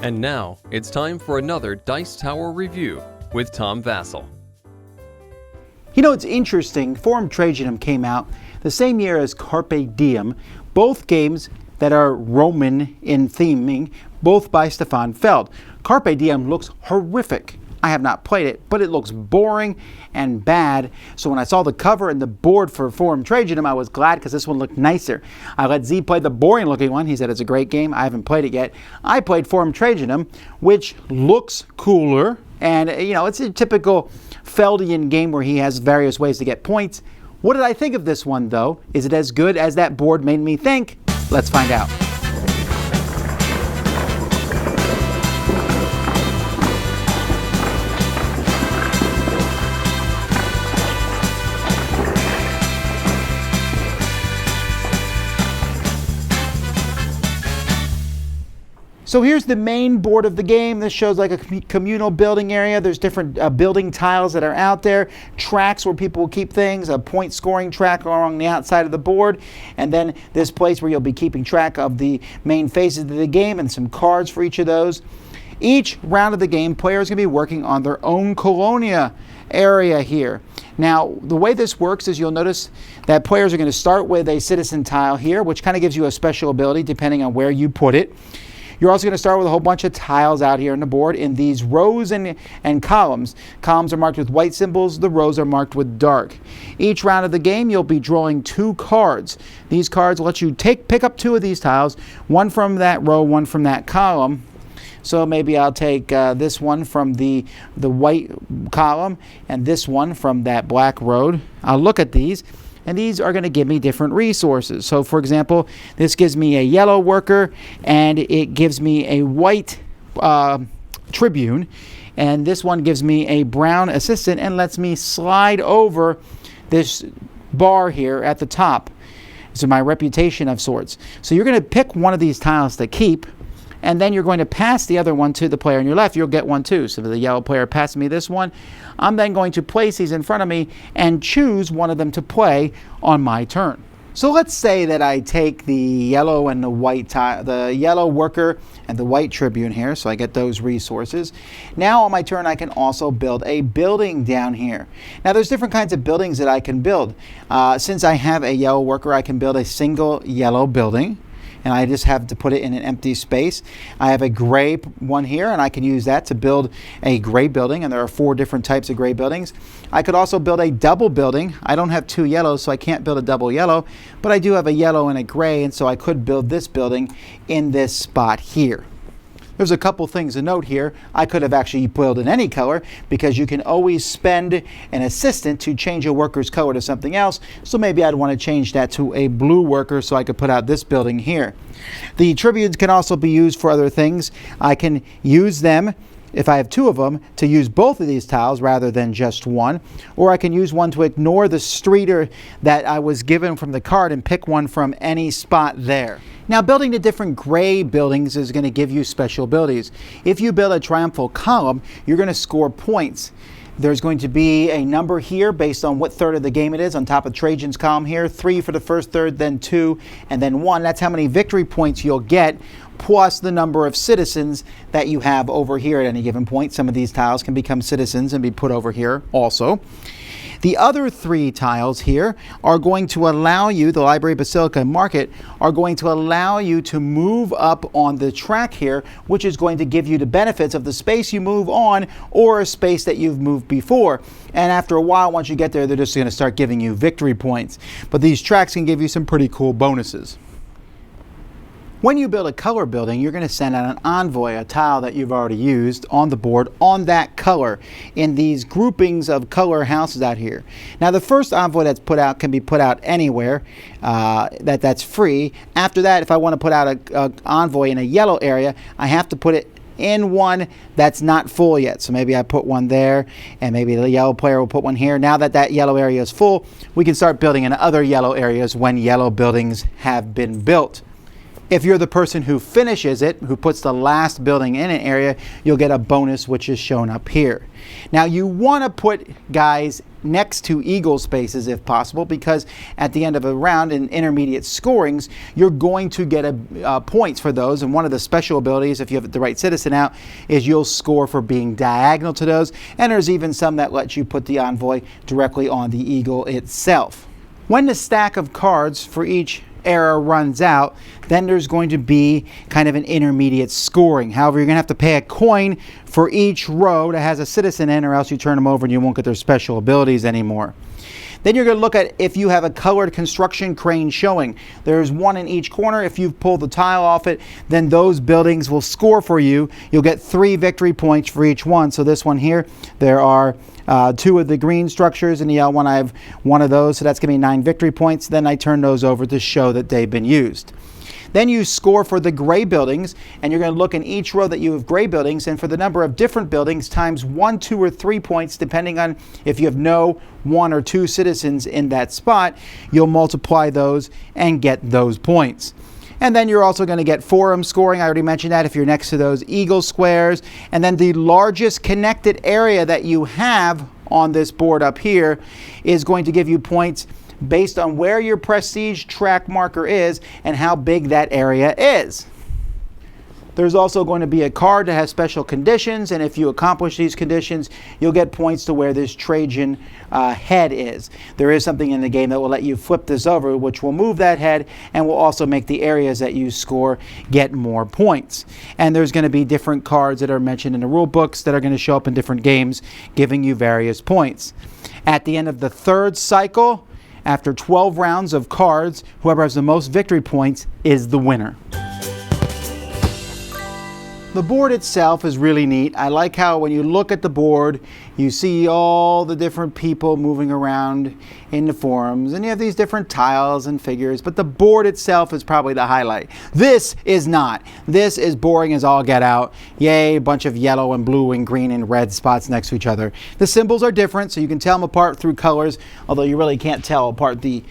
And now, it's time for another Dice Tower review with Tom Vasel. You know, it's interesting. Forum Trajanum came out the same year as Carpe Diem, both games that are Roman in theming, both by Stefan Feld. Carpe Diem looks horrific. I have not played it, but it looks boring and bad. So when I saw the cover and the board for Forum Trajanum, I was glad because this one looked nicer. I let Z play the boring looking one. He said it's a great game. I haven't played it yet. I played Forum Trajanum, which looks cooler. And, you know, it's a typical Feldian game where he has various ways to get points. What did I think of this one, though? Is it as good as that board made me think? Let's find out. So here's the main board of the game. This shows like a communal building area. There's different building tiles that are out there, tracks where people will keep things, a point scoring track along the outside of the board, and then this place where you'll be keeping track of the main phases of the game and some cards for each of those. Each round of the game, players are going to be working on their own colonia area here. Now, the way this works is you'll notice that players are going to start with a citizen tile here, which kind of gives you a special ability depending on where you put it. You're also going to start with a whole bunch of tiles out here on the board in these rows and columns. Columns are marked with white symbols. The rows are marked with dark. Each round of the game, you'll be drawing 2 cards. These cards let you pick up 2 of these tiles, one from that row, one from that column. So maybe I'll take this one from the white column and this one from that black road. I'll look at these. And these are going to give me different resources. So, for example, this gives me a yellow worker, and it gives me a white tribune. And this one gives me a brown assistant and lets me slide over this bar here at the top. So my reputation of sorts. So you're going to pick one of these tiles to keep, and then you're going to pass the other one to the player on your left. You'll get one too. So if the yellow player passes me this one, I'm then going to place these in front of me and choose one of them to play on my turn. So let's say that I take the yellow and the white tile, the yellow worker and the white tribune here, so I get those resources. Now on my turn, I can also build a building down here. Now there's different kinds of buildings that I can build. Since I have a yellow worker, I can build a single yellow building, and I just have to put it in an empty space. I have a gray one here, and I can use that to build a gray building, and there are 4 different types of gray buildings. I could also build a double building. I don't have 2 yellows, so I can't build a double yellow, but I do have a yellow and a gray, and so I could build this building in this spot here. There's a couple things to note here. I could have actually built in any color because you can always spend an assistant to change a worker's color to something else. So maybe I'd want to change that to a blue worker so I could put out this building here. The tribunes can also be used for other things. I can use them, if I have 2 of them, to use both of these tiles rather than just one. Or I can use one to ignore the streeter that I was given from the card and pick one from any spot there. Now, building the different gray buildings is going to give you special abilities. If you build a triumphal column, you're going to score points. There's going to be a number here based on what third of the game it is on top of Trajan's column here. 3 for the first third, then 2, and then 1. That's how many victory points you'll get, plus the number of citizens that you have over here at any given point. Some of these tiles can become citizens and be put over here also. The other 3 tiles here are going to allow you, the Library, Basilica, and Market, are going to allow you to move up on the track here, which is going to give you the benefits of the space you move on or a space that you've moved before. And after a while, once you get there, they're just going to start giving you victory points. But these tracks can give you some pretty cool bonuses. When you build a color building, you're going to send out an envoy, a tile that you've already used on the board on that color in these groupings of color houses out here. Now, the first envoy that's put out can be put out anywhere. That's free. After that, if I want to put out an envoy in a yellow area, I have to put it in one that's not full yet. So maybe I put one there, and maybe the yellow player will put one here. Now that that yellow area is full, we can start building in other yellow areas when yellow buildings have been built. If you're the person who finishes it, who puts the last building in an area, you'll get a bonus, which is shown up here. Now you want to put guys next to eagle spaces if possible, because at the end of a round in intermediate scorings, you're going to get points for those. And one of the special abilities, if you have the right citizen out, is you'll score for being diagonal to those. And there's even some that let you put the envoy directly on the eagle itself. When the stack of cards for each era runs out, then there's going to be kind of an intermediate scoring. However, you're going to have to pay a coin for each row that has a citizen in, or else you turn them over and you won't get their special abilities anymore. Then you're going to look at if you have a colored construction crane showing. There's one in each corner. If you've pulled the tile off it, then those buildings will score for you. You'll get 3 victory points for each one. So this one here, there are 2 of the green structures. In the yellow one, I have 1 of those. So that's going to be 9 victory points. Then I turn those over to show that they've been used. Then you score for the gray buildings, and you're going to look in each row that you have gray buildings, and for the number of different buildings times 1, 2, or 3 points, depending on if you have no 1 or 2 citizens in that spot, you'll multiply those and get those points. And then you're also going to get forum scoring. I already mentioned that if you're next to those eagle squares. And then the largest connected area that you have on this board up here is going to give you points based on where your prestige track marker is and how big that area is. There's also going to be a card that has special conditions, and if you accomplish these conditions, you'll get points to where this Trajan head is. There is something in the game that will let you flip this over, which will move that head and will also make the areas that you score get more points. And there's going to be different cards that are mentioned in the rule books that are going to show up in different games, giving you various points. At the end of the 3rd cycle, after 12 rounds of cards, whoever has the most victory points is the winner. The board itself is really neat. I like how when you look at the board, you see all the different people moving around in the forums, and you have these different tiles and figures, but the board itself is probably the highlight. This is not. This is boring as all get out. Yay, a bunch of yellow and blue and green and red spots next to each other. The symbols are different, so you can tell them apart through colors, although you really can't tell apart the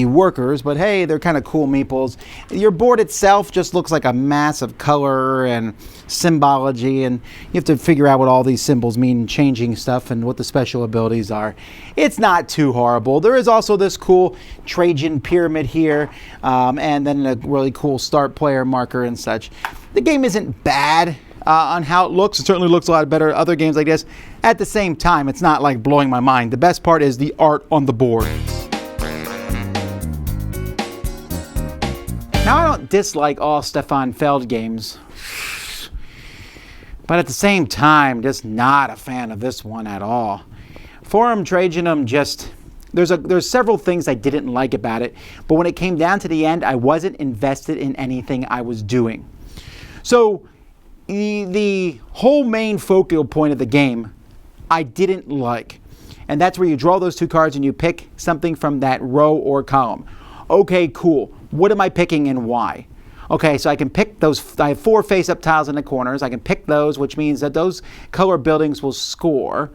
workers, but hey, they're kind of cool meeples. Your board itself just looks like a mass of color and symbology, and you have to figure out what all these symbols mean, changing stuff, and what the special abilities are. It's not too horrible. There is also this cool Trajan pyramid here, and then a really cool start player marker and such. The game isn't bad on how it looks. It certainly looks a lot better than other games like this. At the same time, it's not like blowing my mind. The best part is the art on the board. Now, I don't dislike all Stefan Feld games, but at the same time, just not a fan of this one at all. Forum Trajanum just, there's several things I didn't like about it, but when it came down to the end, I wasn't invested in anything I was doing. So the whole main focal point of the game, I didn't like. And that's where you draw those 2 cards and you pick something from that row or column. Okay, cool. What am I picking and why? Okay, so I can pick those. I have 4 face-up tiles in the corners. I can pick those, which means that those color buildings will score.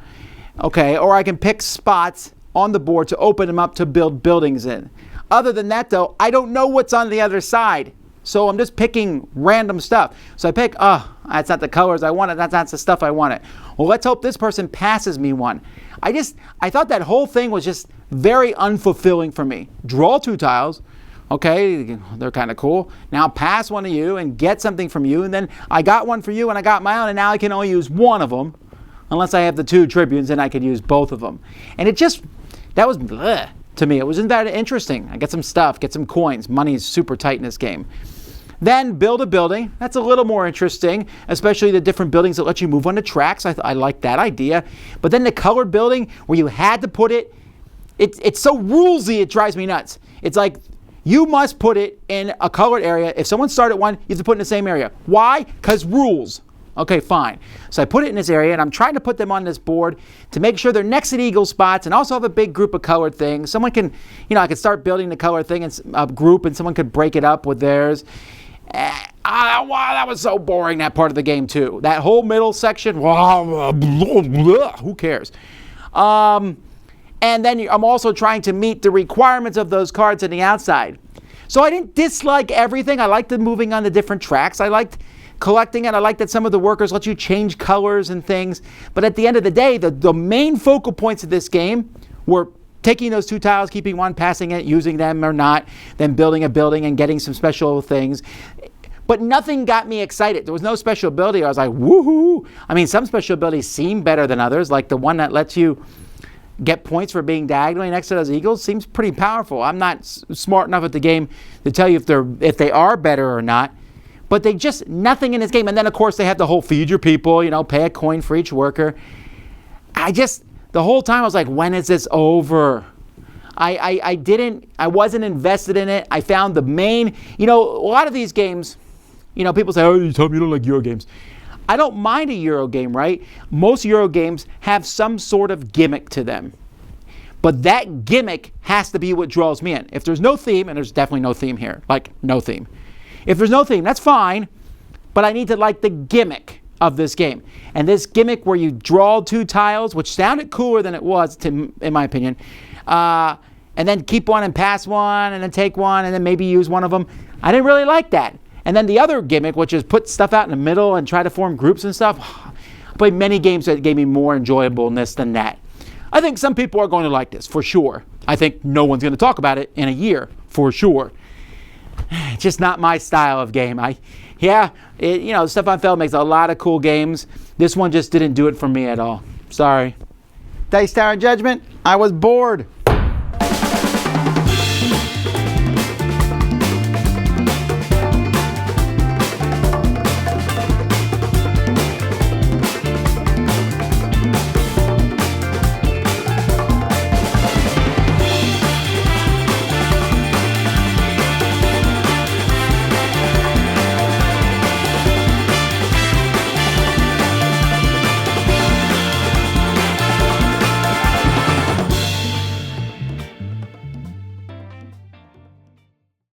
Okay, or I can pick spots on the board to open them up to build buildings in. Other than that, though, I don't know what's on the other side. So I'm just picking random stuff. So I pick, that's not the colors I wanted. That's not the stuff I wanted. Well, let's hope this person passes me one. I thought that whole thing was just very unfulfilling for me. Draw 2 tiles. Okay, they're kind of cool. Now pass one to you and get something from you. And then I got one for you and I got my own, and now I can only use one of them. Unless I have the 2 tribunes, and I could use both of them. And that was bleh to me. It wasn't that interesting. I get some stuff, get some coins. Money is super tight in this game. Then build a building. That's a little more interesting, especially the different buildings that let you move on the tracks. I like that idea. But then the colored building where you had to put it, it's so rulesy it drives me nuts. It's like you must put it in a colored area. If someone started one, you have to put it in the same area. Why? Because rules. Okay, fine. So I put it in this area, and I'm trying to put them on this board to make sure they're next to the eagle spots and also have a big group of colored things. Someone can, I could start building the colored thing in a group, and someone could break it up with theirs. Wow, that was so boring, that part of the game, too. That whole middle section, who cares? And then I'm also trying to meet the requirements of those cards on the outside. So I didn't dislike everything. I liked the moving on the different tracks. I liked collecting it. I liked that some of the workers let you change colors and things. But at the end of the day, the main focal points of this game were taking those 2 tiles, keeping one, passing it, using them or not, then building a building and getting some special things. But nothing got me excited. There was no special ability. I was like, woohoo! I mean, some special abilities seem better than others, like the one that lets you get points for being diagonally next to those eagles seems pretty powerful. I'm not smart enough at the game to tell you if they are better or not. But they just, nothing in this game. And then, of course, they have the whole feed your people, pay a coin for each worker. The whole time I was like, when is this over? I wasn't invested in it. I found the main, a lot of these games, people say, oh, you told me you don't like Euro games. I don't mind a Euro game, right? Most Euro games have some sort of gimmick to them. But that gimmick has to be what draws me in. If there's no theme, and there's definitely no theme here, like no theme. If there's no theme, that's fine, but I need to like the gimmick of this game. And this gimmick where you draw 2 tiles, which sounded cooler than it was, in my opinion, and then keep one and pass one, and then take one, and then maybe use one of them. I didn't really like that. And then the other gimmick, which is put stuff out in the middle and try to form groups and stuff. I played many games that gave me more enjoyableness than that. I think some people are going to like this, for sure. I think no one's going to talk about it in a year, for sure. It's just not my style of game. Stefan Feld makes a lot of cool games. This one just didn't do it for me at all. Sorry. Dice Tower Judgment, I was bored.